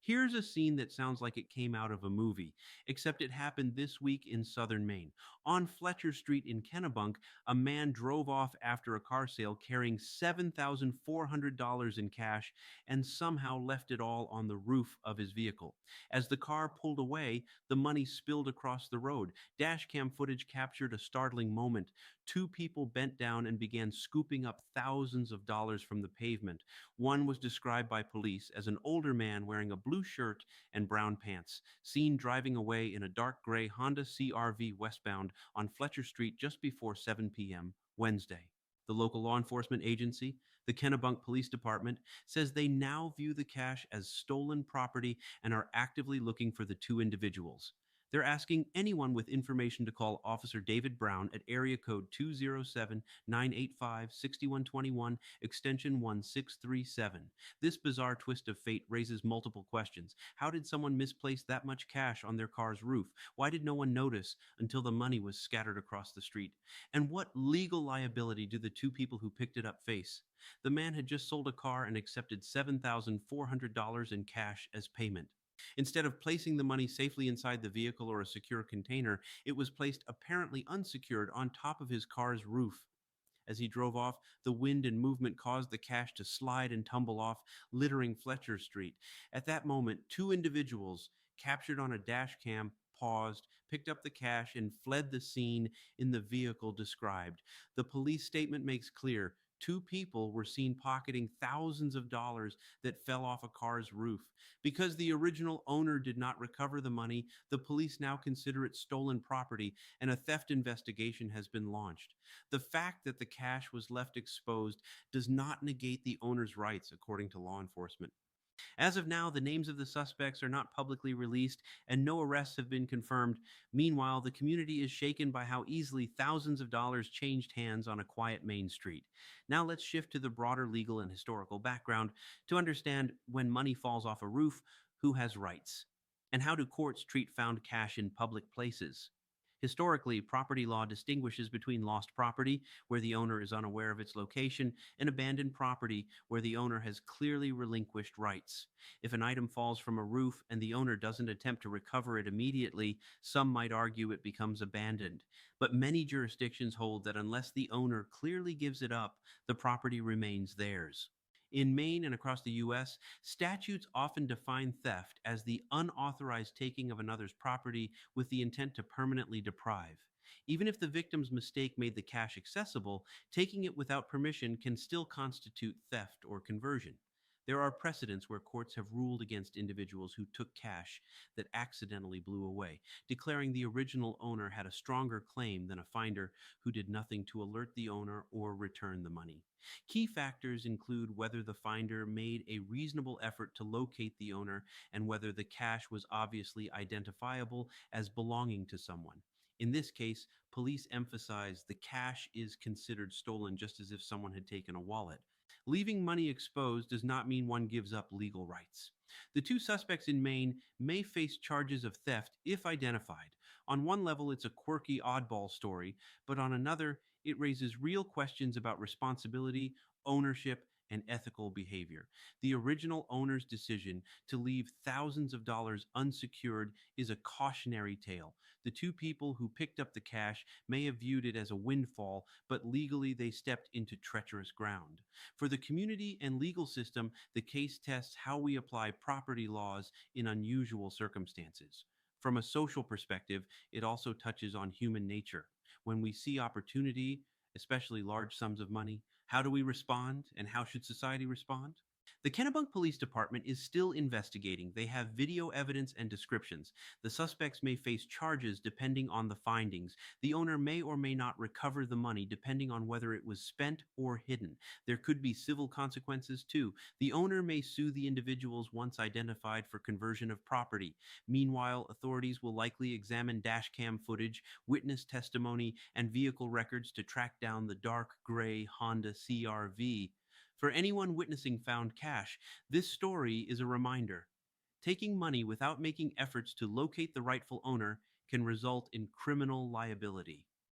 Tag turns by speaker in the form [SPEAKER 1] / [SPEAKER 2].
[SPEAKER 1] Here's a scene that sounds like it came out of a movie, except it happened this week in southern Maine. On Fletcher Street in Kennebunk, a man drove off after a car sale carrying $7,400 in cash and somehow left it all on the roof of his vehicle. As the car pulled away, the money spilled across the road. Dashcam footage captured a startling moment. Two people bent down and began scooping up thousands of dollars from the pavement. One was described by police as an older man wearing a blue shirt and brown pants, seen driving away in a dark gray Honda CRV westbound on Fletcher Street just before 7 p.m. Wednesday. The local law enforcement agency, the Kennebunk Police Department, says they now view the cash as stolen property and are actively looking for the two individuals. They're asking anyone with information to call Officer David Brown at area code 207-985-6121, extension 1637. This bizarre twist of fate raises multiple questions. How did someone misplace that much cash on their car's roof? Why did no one notice until the money was scattered across the street? And what legal liability do the two people who picked it up face? The man had just sold a car and accepted $7,400 in cash as payment. Instead of placing the money safely inside the vehicle or a secure container, it was placed apparently unsecured on top of his car's roof. As he drove off, the wind and movement caused the cash to slide and tumble off, littering Fletcher Street. At that moment, two individuals, captured on a dash cam, paused, picked up the cash, and fled the scene in the vehicle described. The police statement makes clear two people were seen pocketing thousands of dollars that fell off a car's roof. Because the original owner did not recover the money, the police now consider it stolen property and a theft investigation has been launched. The fact that the cash was left exposed does not negate the owner's rights, according to law enforcement. As of now, the names of the suspects are not publicly released and no arrests have been confirmed. Meanwhile, the community is shaken by how easily thousands of dollars changed hands on a quiet Main Street. Now let's shift to the broader legal and historical background to understand when money falls off a roof, who has rights, and how do courts treat found cash in public places. Historically, property law distinguishes between lost property, where the owner is unaware of its location, and abandoned property, where the owner has clearly relinquished rights. If an item falls from a roof and the owner doesn't attempt to recover it immediately, some might argue it becomes abandoned. But many jurisdictions hold that unless the owner clearly gives it up, the property remains theirs. In Maine and across the U.S., statutes often define theft as the unauthorized taking of another's property with the intent to permanently deprive. Even if the victim's mistake made the cash accessible, taking it without permission can still constitute theft or conversion. There are precedents where courts have ruled against individuals who took cash that accidentally blew away, declaring the original owner had a stronger claim than a finder who did nothing to alert the owner or return the money. Key factors include whether the finder made a reasonable effort to locate the owner and whether the cash was obviously identifiable as belonging to someone. In this case, police emphasize the cash is considered stolen just as if someone had taken a wallet. Leaving money exposed does not mean one gives up legal rights. The two suspects in Maine may face charges of theft if identified. On one level, it's a quirky oddball story, but on another, it raises real questions about responsibility, ownership, and ethical behavior. The original owner's decision to leave thousands of dollars unsecured is a cautionary tale. The two people who picked up the cash may have viewed it as a windfall, but legally they stepped into treacherous ground. For the community and legal system, the case tests how we apply property laws in unusual circumstances. From a social perspective, it also touches on human nature. When we see opportunity, especially large sums of money, how do we respond and how should society respond? The Kennebunk Police Department is still investigating. They have video evidence and descriptions. The suspects may face charges depending on the findings. The owner may or may not recover the money depending on whether it was spent or hidden. There could be civil consequences too. The owner may sue the individuals once identified for conversion of property. Meanwhile, authorities will likely examine dashcam footage, witness testimony, and vehicle records to track down the dark gray Honda CRV. For anyone witnessing found cash, this story is a reminder. Taking money without making efforts to locate the rightful owner can result in criminal liability.